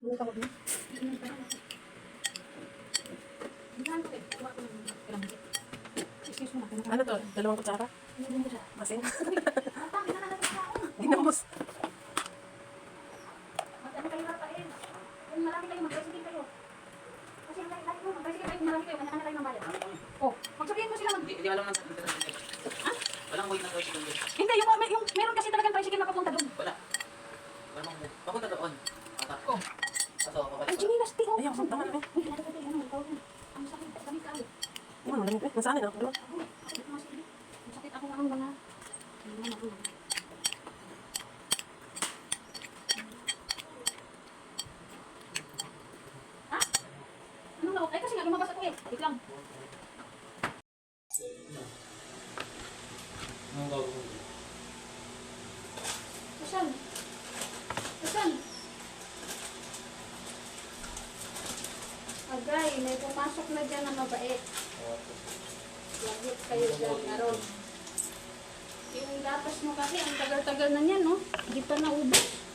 Ano to? 2 kutsara? Masin? Ginamos. Marami kayo, mag-president kayo. Kasi ang lahat mo, mag-president kayo, marami kayo, kanya-kanya kayo ng bayan. Oh, magsabihin mo sila mag... Hindi alam na. Ha? Walang way na tricycle doon. Hindi, yung meron kasi talagang tricycle na papunta doon. Wala. Papunta doon. Oh. Kaso, Ang chinilas, di oh. Ayaw, tama na eh. Ang sakit, kami kayo. Ano, malamig eh. Nasaan na? Doon. Ang sakit ako ang mga... Ha? Anong laot? Ay kasi nga lumabas ako eh. Wait lang. anong gagawin mo? Asan? Asan? Agay, may pumasok na dyan na mabait. Lagit kayo dyan na ron. Yung gatas mo kasi, ang tagal-tagal na niyan, no? Hindi pa naubos.